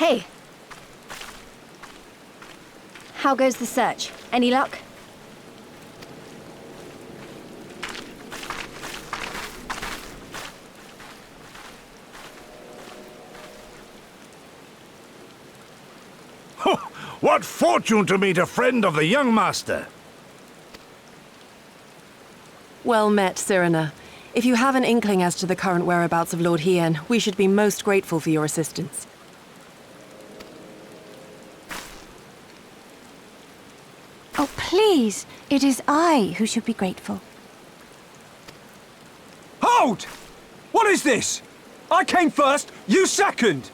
Hey. How goes the search? Any luck? What fortune to meet a friend of the young master! Well met, Cyrena. If you have an inkling as to the current whereabouts of Lord Hien, we should be most grateful for your assistance. Oh, please! It is I who should be grateful. Hold! What is this? I came first, you second!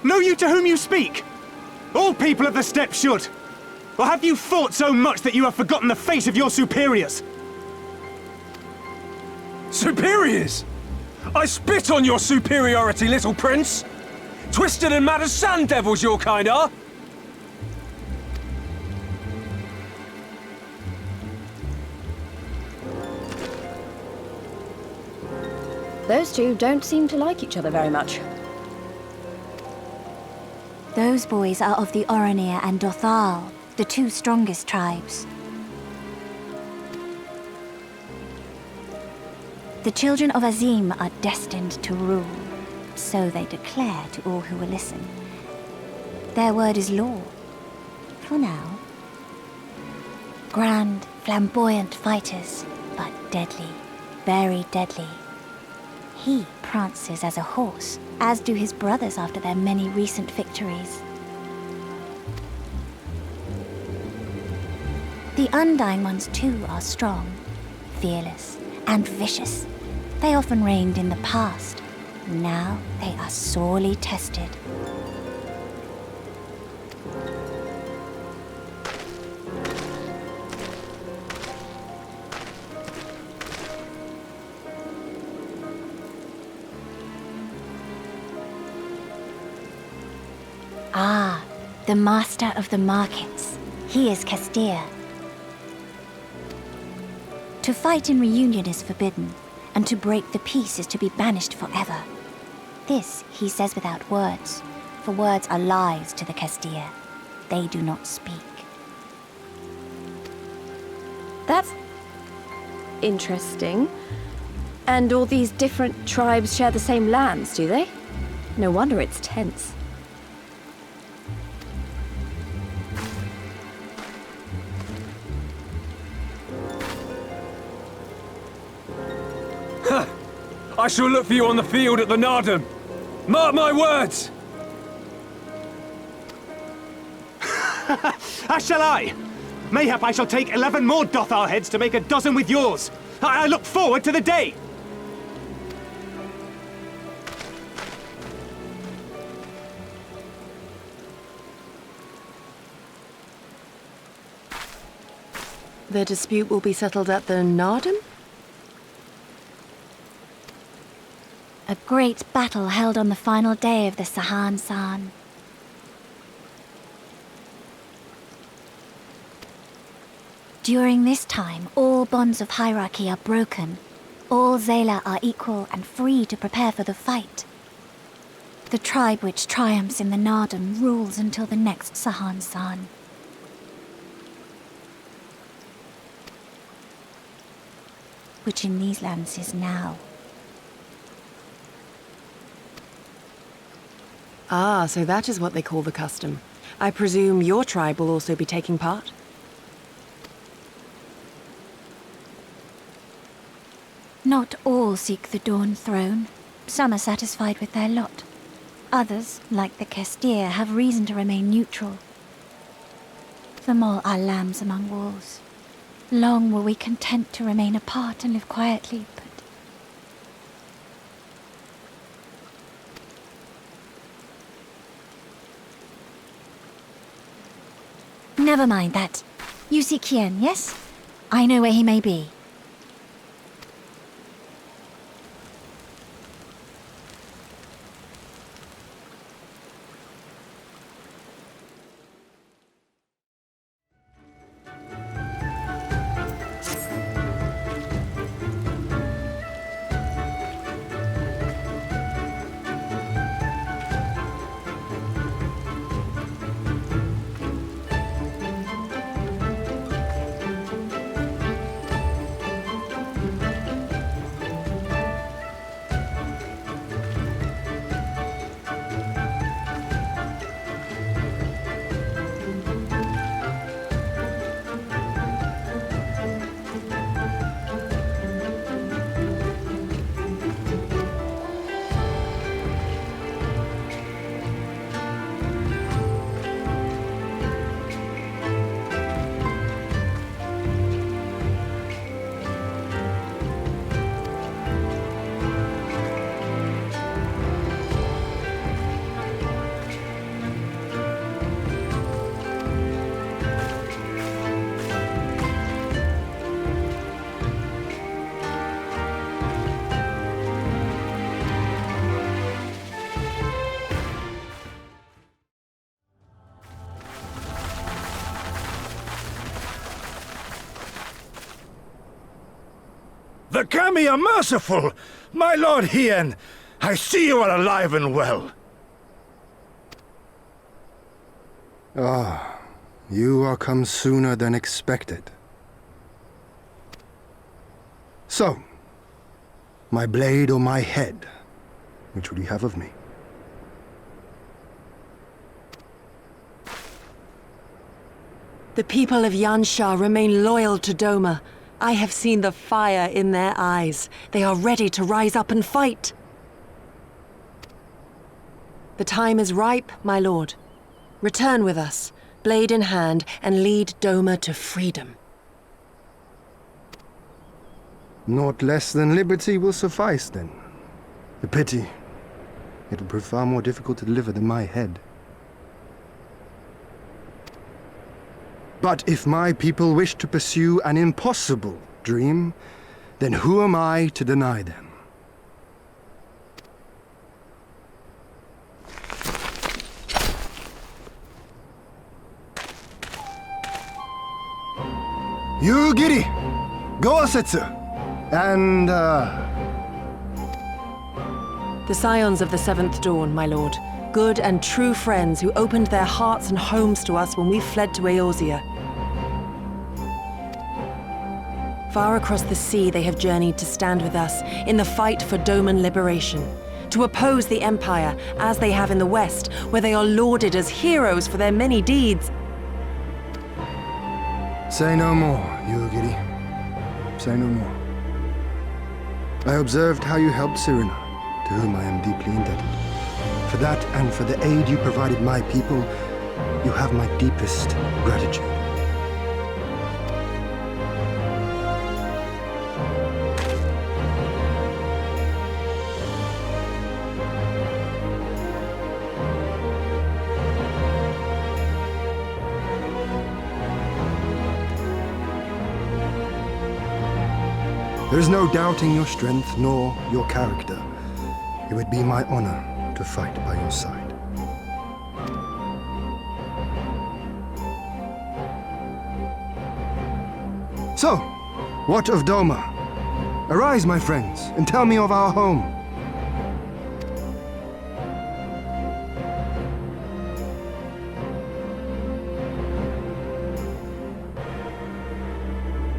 Know you to whom you speak? All people of the steppe should. Or have you fought so much that you have forgotten the fate of your superiors? Superiors? I spit on your superiority, little prince! Twisted and mad as sand devils your kind are! Those two don't seem to like each other very much. Those boys are of the Oranir and Dothal, the two strongest tribes. The children of Azim are destined to rule, so they declare to all who will listen. Their word is law, for now. Grand, flamboyant fighters, but deadly, very deadly. He prances as a horse, as do his brothers after their many recent victories. The Undyne ones too are strong, fearless, and vicious. They often reigned in the past. Now they are sorely tested. Ah, the master of the markets. He is Castir. To fight in reunion is forbidden, and to break the peace is to be banished forever. This he says without words, for words are lies to the Castir. They do not speak. That's interesting. And all these different tribes share the same lands, do they? No wonder it's tense. I shall look for you on the field at the Nardum. Mark my words! As shall I. Mayhap I shall take 11 more Dothal heads to make a dozen with yours. I look forward to the day! The dispute will be settled at the Nardum? A great battle held on the final day of the Sahan San. During this time, all bonds of hierarchy are broken. All Zayla are equal and free to prepare for the fight. The tribe which triumphs in the Nardum rules until the next Sahan San. Which in these lands is now. Ah, so that is what they call the custom. I presume your tribe will also be taking part? Not all seek the Dawn Throne. Some are satisfied with their lot. Others, like the Castir, have reason to remain neutral. Them all are lambs among wolves. Long were we content to remain apart and live quietly, but... Never mind that. You seek Hien, yes? I know where he may be. The Kami are merciful! My lord Hien, I see you are alive and well. Ah, you are come sooner than expected. So, my blade or my head, which would you have of me? The people of Yansha remain loyal to Doma. I have seen the fire in their eyes. They are ready to rise up and fight. The time is ripe, my lord. Return with us, blade in hand, and lead Doma to freedom. Naught less than liberty will suffice, then. A pity. It will prove far more difficult to deliver than my head. But if my people wish to pursue an impossible dream, then who am I to deny them? You Giri, Go-setsu, and The scions of the Seventh Dawn, my lord. Good and true friends who opened their hearts and homes to us when we fled to Eorzea. Far across the sea they have journeyed to stand with us in the fight for Doman liberation. To oppose the Empire, as they have in the West, where they are lauded as heroes for their many deeds. Say no more, Yugiri. Say no more. I observed how you helped Serena, to whom I am deeply indebted. For that and for the aid you provided my people, you have my deepest gratitude. There is no doubting your strength nor your character. It would be my honor to fight by your side. So, what of Doma? Arise, my friends, and tell me of our home.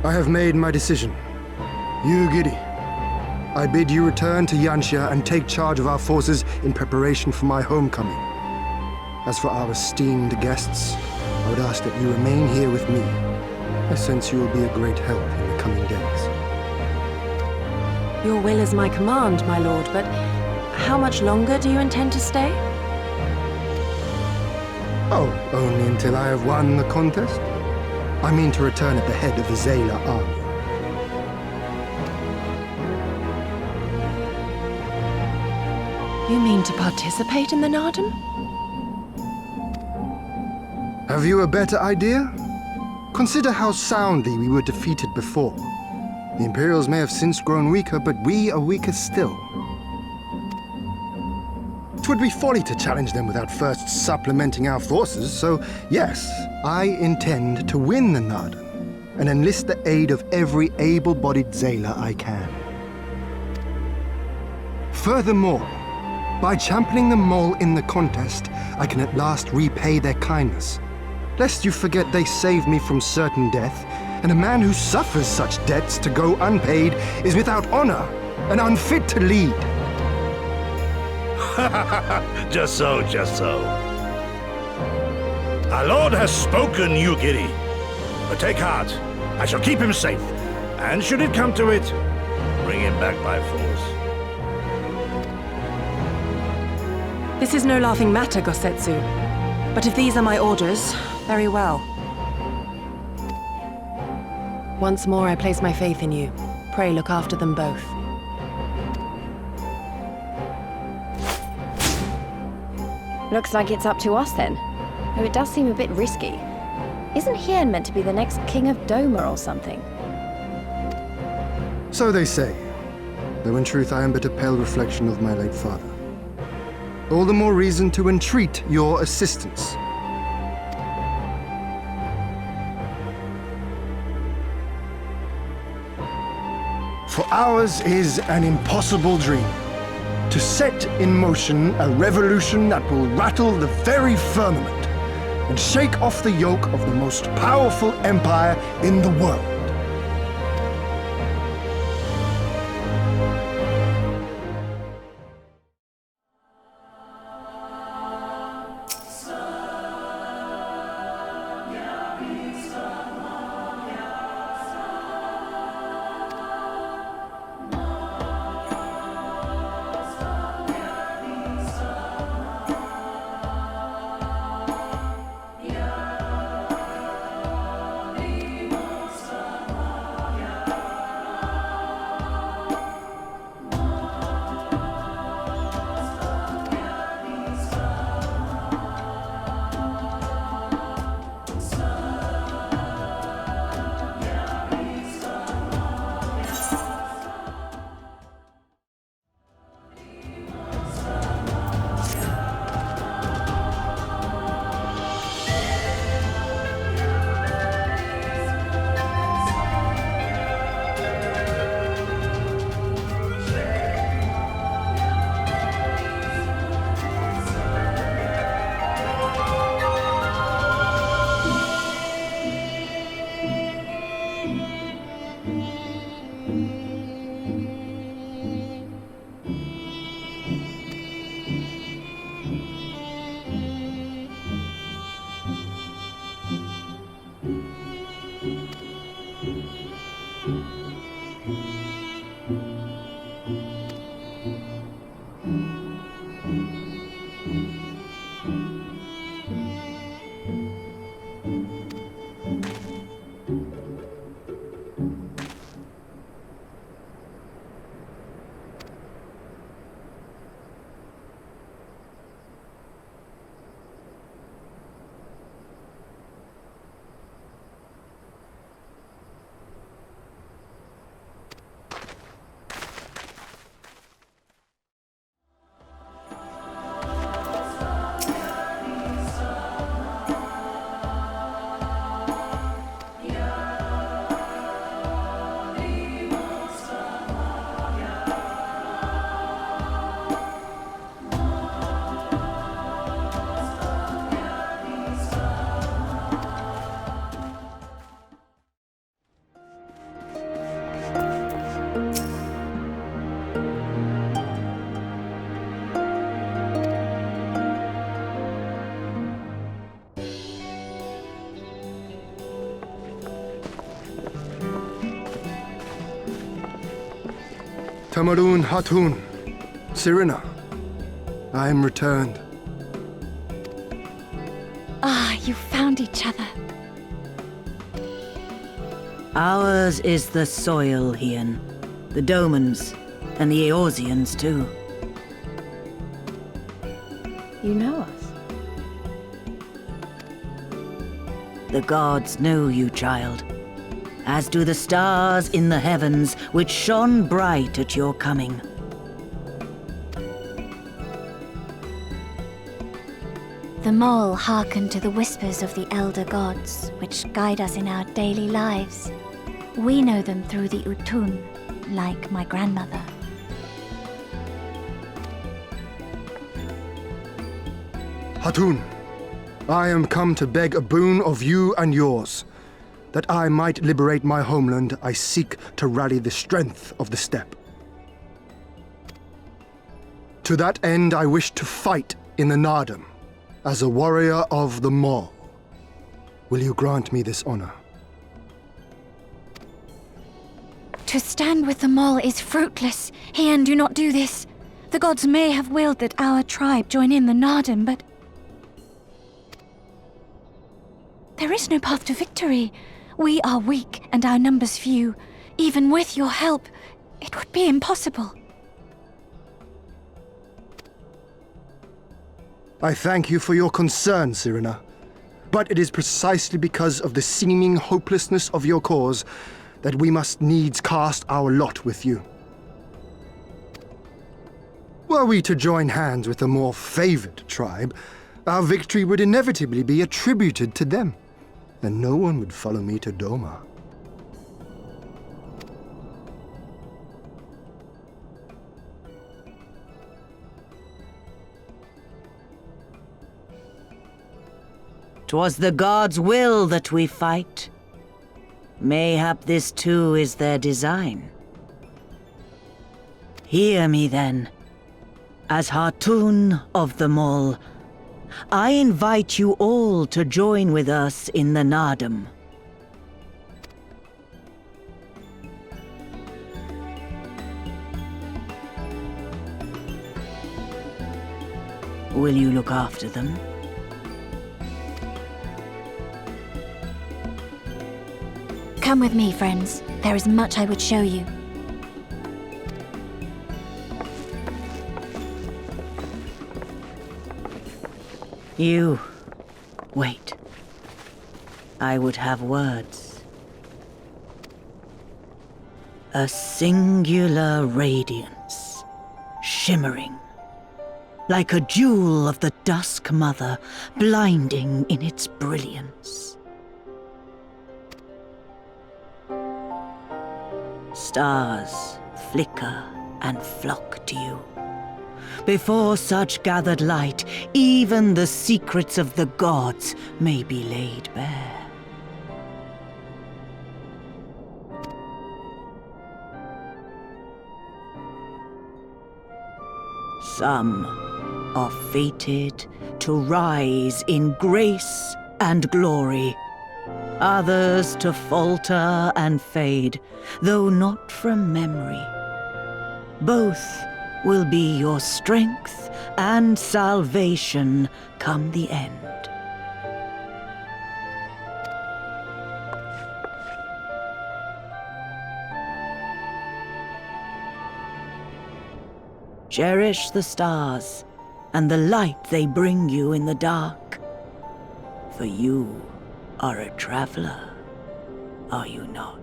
I have made my decision. You, Giri, I bid you return to Yansha and take charge of our forces in preparation for my homecoming. As for our esteemed guests, I would ask that you remain here with me. I sense you will be a great help in the coming days. Your will is my command, my lord, but how much longer do you intend to stay? Oh, only until I have won the contest? I mean to return at the head of the Zayla army. You mean to participate in the Nardum? Have you a better idea? Consider how soundly we were defeated before. The Imperials may have since grown weaker, but we are weaker still. It would be folly to challenge them without first supplementing our forces, so yes, I intend to win the Nardum and enlist the aid of every able-bodied Zayla I can. Furthermore, by championing them all in the contest, I can at last repay their kindness. Lest you forget they saved me from certain death, and a man who suffers such debts to go unpaid is without honor and unfit to lead. Just so, just so. Our lord has spoken, Yugiri. But take heart, I shall keep him safe. And should it come to it, bring him back by force. This is no laughing matter, Gosetsu. But if these are my orders, very well. Once more I place my faith in you. Pray look after them both. Looks like it's up to us then. Though it does seem a bit risky. Isn't Hien meant to be the next king of Doma or something? So they say, though in truth I am but a pale reflection of my late father. All the more reason to entreat your assistance. For ours is an impossible dream. To set in motion a revolution that will rattle the very firmament and shake off the yoke of the most powerful empire in the world. Tamarun Hatun, Sirina, I am returned. Ah, you found each other. Ours is the soil, Hien. The Domans, and the Eorzeans too. You know us? The gods know you, child. As do the stars in the heavens, which shone bright at your coming. The Mole hearken to the whispers of the elder gods, which guide us in our daily lives. We know them through the Utun, like my grandmother. Hatun, I am come to beg a boon of you and yours. That I might liberate my homeland, I seek to rally the strength of the steppe. To that end, I wish to fight in the Nardum, as a warrior of the Mall. Will you grant me this honor? To stand with the Mole is fruitless. Hien, do not do this. The gods may have willed that our tribe join in the Nardum, but there is no path to victory. We are weak and our numbers few. Even with your help, it would be impossible. I thank you for your concern, Sirina. But it is precisely because of the seeming hopelessness of your cause that we must needs cast our lot with you. Were we to join hands with a more favored tribe, our victory would inevitably be attributed to them, and no one would follow me to Doma. 'Twas the gods' will that we fight. Mayhap this too is their design. Hear me then. As Hartun of the Mall, I invite you all to join with us in the Nardum. Will you look after them? Come with me, friends. There is much I would show you. You... wait. I would have words. A singular radiance, shimmering, like a jewel of the Dusk Mother, blinding in its brilliance. Stars flicker and flock to you. Before such gathered light, even the secrets of the gods may be laid bare. Some are fated to rise in grace and glory. Others to falter and fade, though not from memory. Both will be your strength and salvation come the end. Cherish the stars and the light they bring you in the dark, for you are a traveler, are you not?